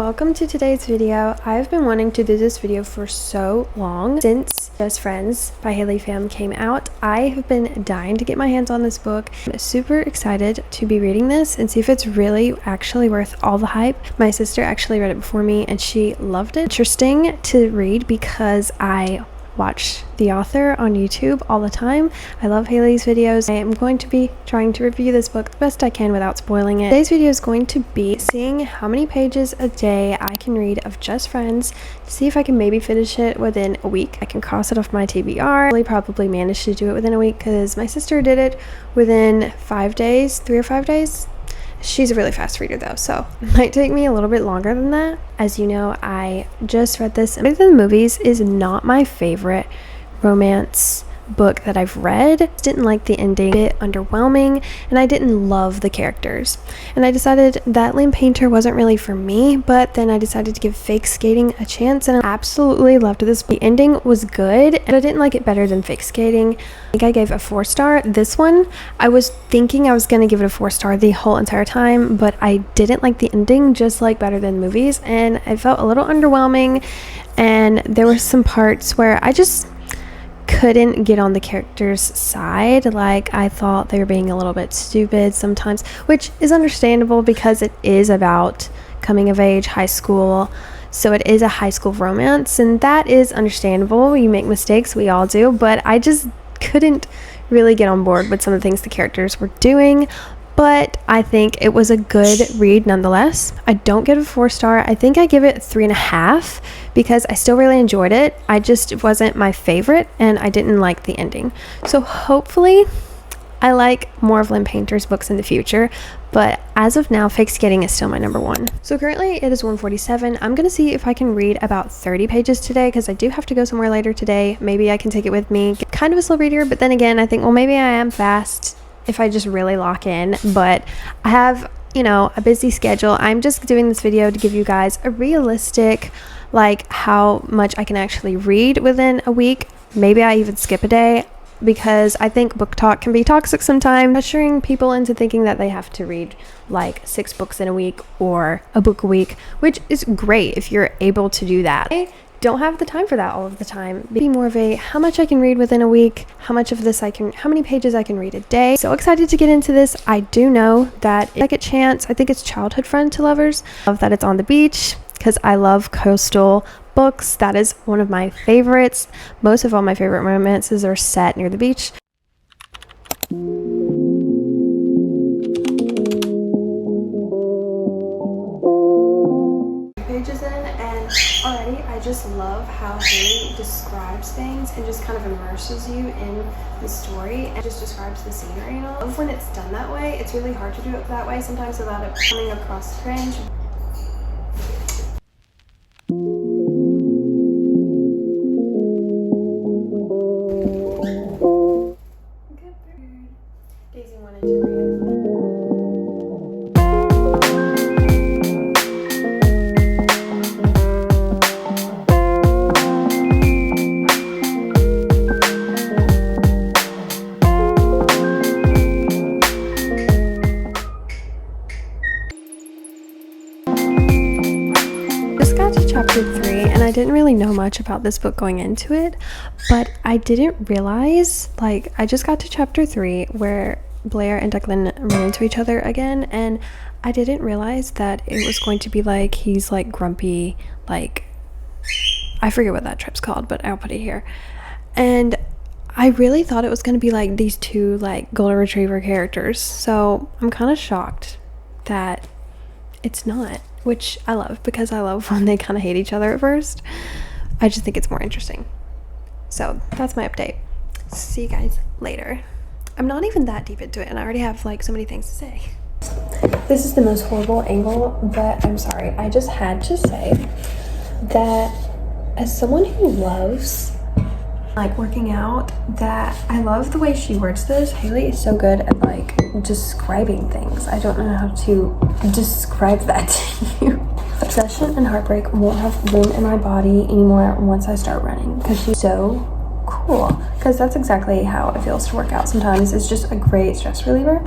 Welcome to today's video. I've been wanting to do this video for so long. Since Just Friends by Haley Pham came out, I have been dying to get my hands on this book. I'm super excited to be reading this and see if it's really actually worth all the hype. My sister actually read it before me and she loved it. Interesting to read because I watch the author on YouTube all the time. I love Haley's videos. I am going to be trying to review this book the best I can without spoiling it. Today's video is going to be seeing how many pages a day I can read of Just Friends to see if I can maybe finish it within a week. I can cross it off my TBR. I'll probably manage to do it within a week because my sister did it within 5 days, 3 or 5 days. She's a really fast reader though, so it might take me a little bit longer than that. As you know, I just read this. Better Than the Movies is not my favorite romance book that I've read. Didn't like the ending, a bit underwhelming, and I didn't love the characters. And I decided that Lynn Painter wasn't really for me, but then I decided to give Fake Skating a chance and I absolutely loved this. The ending was good, but I didn't like it better than Fake Skating. I think I gave a 4-star. This one, I was thinking I was going to give it a 4-star the whole entire time, but I didn't like the ending, just like Better Than Movies, and I felt a little underwhelming, and there were some parts where I just couldn't get on the characters' side. Like, I thought they were being a little bit stupid sometimes, which is understandable because it is about coming of age, high school, so it is a high school romance, and that is understandable. You make mistakes, we all do, but I just couldn't really get on board with some of the things the characters were doing. But I think it was a good read nonetheless. I don't give it a 4-star. I think I give it 3.5 because I still really enjoyed it. It wasn't my favorite and I didn't like the ending. So hopefully I like more of Lynn Painter's books in the future. But as of now, Fake Skating is still my number one. So currently it is 1:47. I'm going to see if I can read about 30 pages today because I do have to go somewhere later today. Maybe I can take it with me. Kind of a slow reader, but then again, I think, well, maybe I am fast if I just really lock in. But I have, a busy schedule. I'm just doing this video to give you guys a realistic, like, how much I can actually read within a week. Maybe I even skip a day because I think book talk can be toxic sometimes, pressuring people into thinking that they have to read like 6 books in a week or a book a week, which is great if you're able to do that. I don't have the time for that all of the time. Be more of a how much I can read within a week, how many pages I can read a day. So excited to get into this. I do know that Second Chance, I think it's childhood friend to lovers. Love that it's on the beach because I love coastal books. That is one of my favorites. Most of all my favorite romances are set near the beach. Pages in, and already I just love how Haley describes things and just kind of immerses you in the story and just describes the scenery and all. I love when it's done that way. It's really hard to do it that way sometimes without it coming across cringe. Daisy wanted to read it. Chapter 3, and I didn't really know much about this book going into it, but I didn't realize, I just got to chapter 3 where Blair and Declan run into each other again, and I didn't realize that it was going to be he's grumpy, I forget what that trip's called, but I'll put it here. And I really thought it was going to be these two golden retriever characters, so I'm kind of shocked that it's not, which I love because I love when they kind of hate each other at first. I just think it's more interesting. So that's my update. See you guys later. I'm not even that deep into it and I already have so many things to say. This is the most horrible angle, but I'm sorry. I just had to say that as someone who loves working out, that I love the way she words this. Haley is so good at describing things. I don't know how to describe that to you. Obsession and heartbreak won't have room in my body anymore once I start running because she's so cool. Because that's exactly how it feels to work out sometimes. It's just a great stress reliever.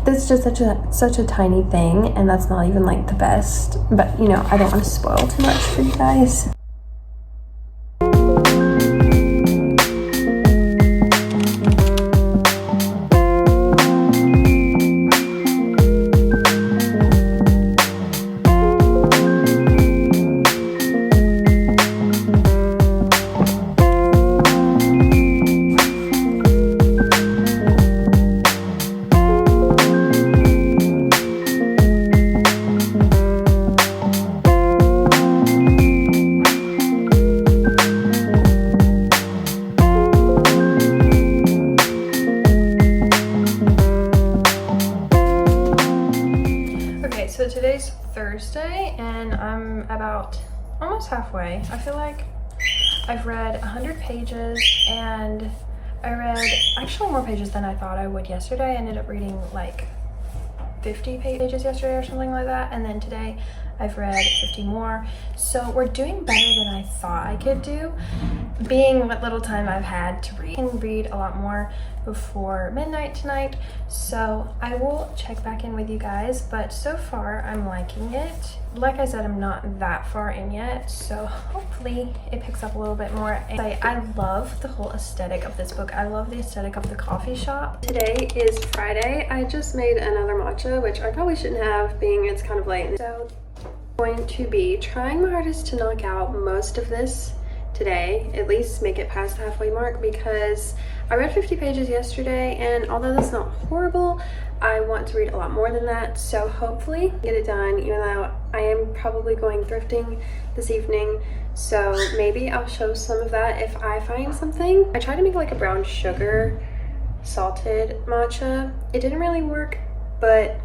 this is just such a tiny thing, and that's not even like the best, but you know, I don't want to spoil too much for you guys. So today's Thursday and I'm about almost halfway. I feel like I've read 100 pages and I read actually more pages than I thought I would yesterday. I ended up reading like 50 pages yesterday or something like that, and then today I've read 50 more. So we're doing better than I thought I could do, being what little time I've had to read. I can read a lot more before midnight tonight, so I will check back in with you guys, but so far I'm liking it. Like I said, I'm not that far in yet, so hopefully it picks up a little bit more. And I love the whole aesthetic of this book. I love the aesthetic of the coffee shop. Today is Friday. I just made another matcha, which I probably shouldn't have, being it's kind of late. So I'm going to be trying my hardest to knock out most of this today, at least make it past the halfway mark, because I read 50 pages yesterday, and although that's not horrible, I want to read a lot more than that. So hopefully get it done, even though I am probably going thrifting this evening, so maybe I'll show some of that if I find something. I tried to make like a brown sugar salted matcha. It didn't really work, but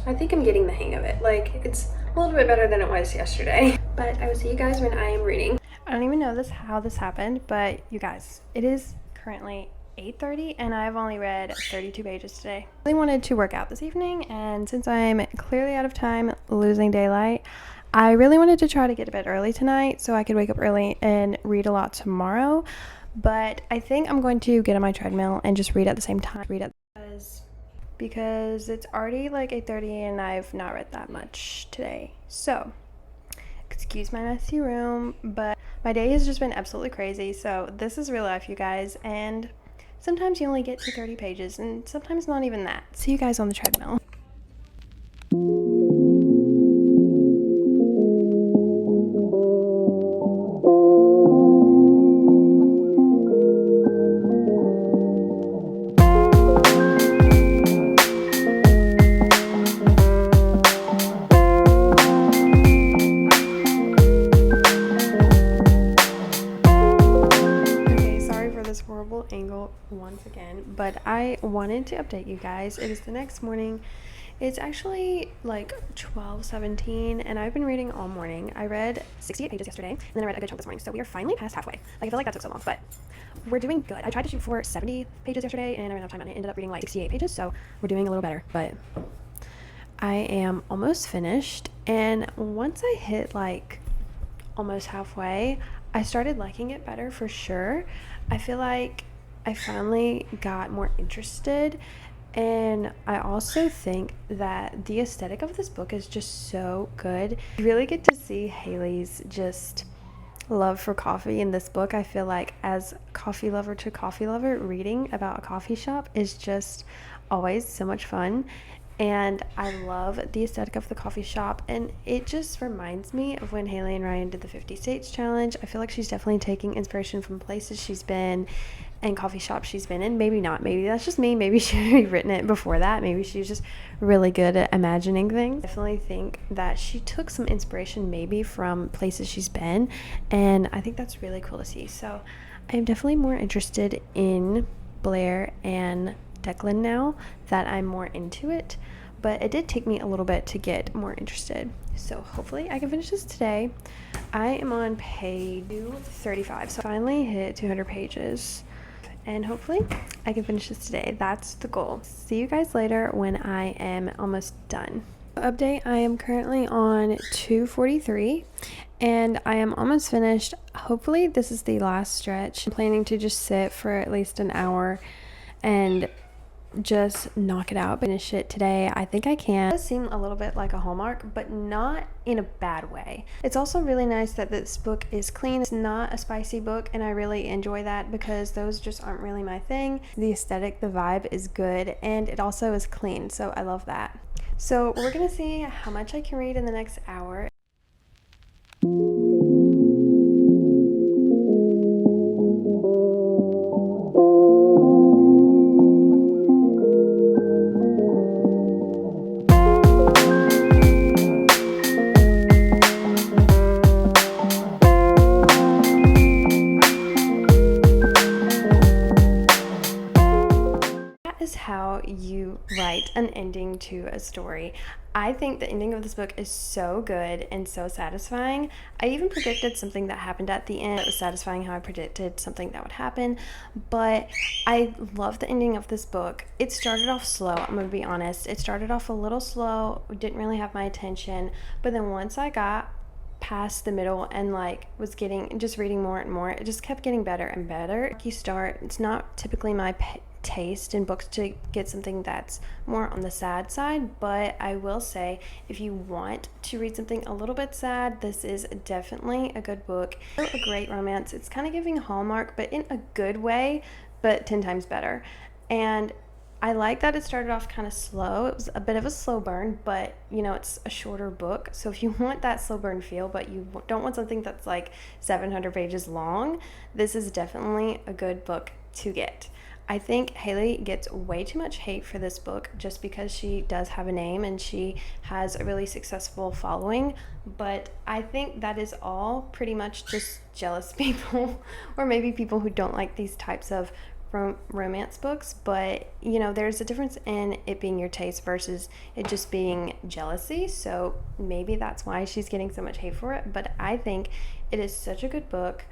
I think I'm getting the hang of it. Like, it's a little bit better than it was yesterday. But I will see you guys when I am reading. I don't even know how this happened, but you guys, it is currently 8:30 and I've only read 32 pages today. I really wanted to work out this evening, and since I'm clearly out of time, losing daylight, I really wanted to try to get to bed early tonight so I could wake up early and read a lot tomorrow. But I think I'm going to get on my treadmill and just read at the same time. Because it's already like 8:30 and I've not read that much today. So excuse my messy room, but my day has just been absolutely crazy. So this is real life, you guys, and sometimes you only get to 30 pages and sometimes not even that. See you guys on the treadmill. Horrible angle once again, but I wanted to update you guys. It is the next morning. It's actually like 12:17 and I've been reading all morning. I read 68 pages yesterday and then I read a good chunk this morning, so we are finally past halfway. Like, I feel like that took so long, but we're doing good. I tried to shoot for 70 pages yesterday and I ran out of time and I ended up reading like 68 pages, so we're doing a little better. But I am almost finished, and once I hit like almost halfway, I started liking it better for sure. I feel like I finally got more interested, and I also think that the aesthetic of this book is just so good. You really get to see Haley's just love for coffee in this book. I feel like as coffee lover to coffee lover, reading about a coffee shop is just always so much fun. And I love the aesthetic of the coffee shop, and it just reminds me of when Haley and Ryan did the 50 States Challenge. I feel like she's definitely taking inspiration from places she's been and coffee shops she's been in. Maybe not, maybe that's just me, maybe she had written it before that, maybe she's just really good at imagining things. I definitely think that she took some inspiration maybe from places she's been, and I think that's really cool to see. So I'm definitely more interested in Blair and Declan now that I'm more into it, but it did take me a little bit to get more interested. So hopefully I can finish this today. I am on page 35, so I finally hit 200 pages, and hopefully I can finish this today. That's the goal. See you guys later when I am almost done. Update, I am currently on 243 and I am almost finished. Hopefully this is the last stretch. I'm planning to just sit for at least an hour and just knock it out, finish it today. I think I can. It does seem a little bit like a Hallmark, but not in a bad way. It's also really nice that this book is clean. It's not a spicy book, and I really enjoy that because those just aren't really my thing. The aesthetic, the vibe is good, and it also is clean, so I love that. So we're gonna see how much I can read in the next hour. Is how you write an ending to a story. I think the ending of this book is so good and so satisfying. I even predicted something that happened at the end. It was satisfying how I predicted something that would happen, but I love the ending of this book. It started off slow, I'm gonna be honest. It started off a little slow, didn't really have my attention, but then once I got past the middle and like was getting just reading more and more, it just kept getting better and better. You start, it's not typically my taste in books to get something that's more on the sad side, but I will say if you want to read something a little bit sad, this is definitely a good book. A great romance. It's kind of giving Hallmark, but in a good way, but 10 times better. And I like that it started off kind of slow. It was a bit of a slow burn, but you know, it's a shorter book. So if you want that slow burn feel, but you don't want something that's like 700 pages long, this is definitely a good book to get. I think Haley gets way too much hate for this book just because she does have a name and she has a really successful following, but I think that is all pretty much just jealous people or maybe people who don't like these types of romance books. But you know, there's a difference in it being your taste versus it just being jealousy, so maybe that's why she's getting so much hate for it. But I think it is such a good book.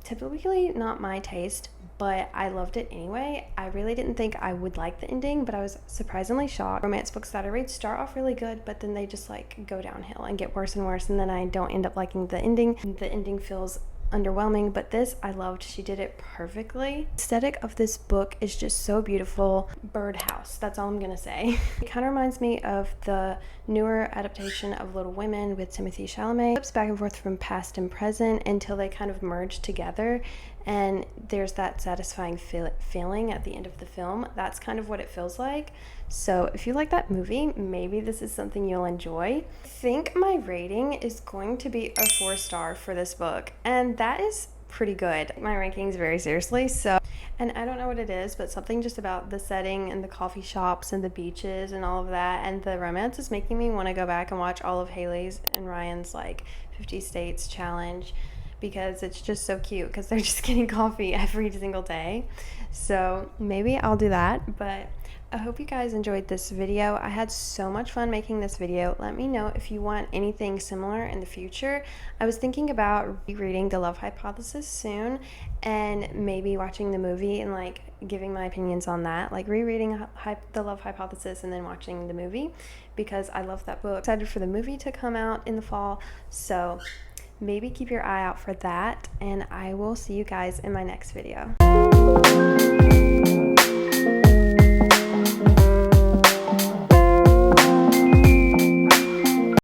Typically not my taste, but I loved it anyway. I really didn't think I would like the ending, but I was surprisingly shocked. Romance books that I read start off really good, but then they just like go downhill and get worse and worse, and then I don't end up liking the ending. The ending feels underwhelming, but this I loved. She did it perfectly. The aesthetic of this book is just so beautiful. Birdhouse, that's all I'm gonna say. It kind of reminds me of the newer adaptation of Little Women with Timothée Chalamet. It flips back and forth from past and present until they kind of merge together, and there's that satisfying feeling at the end of the film. That's kind of what it feels like. So if you like that movie, maybe this is something you'll enjoy. I think my rating is going to be a 4-star for this book, and that is pretty good. My rankings very seriously. So, and I don't know what it is, but something just about the setting and the coffee shops and the beaches and all of that and the romance is making me want to go back and watch all of Haley's and Ryan's like 50 States challenge, because it's just so cute because they're just getting coffee every single day. So maybe I'll do that. But I hope you guys enjoyed this video. I had so much fun making this video. Let me know if you want anything similar in the future. I was thinking about rereading The Love Hypothesis soon and maybe watching the movie and like giving my opinions on that, like rereading The Love Hypothesis and then watching the movie, because I love that book. Excited for the movie to come out in the fall, so maybe keep your eye out for that, and I will see you guys in my next video.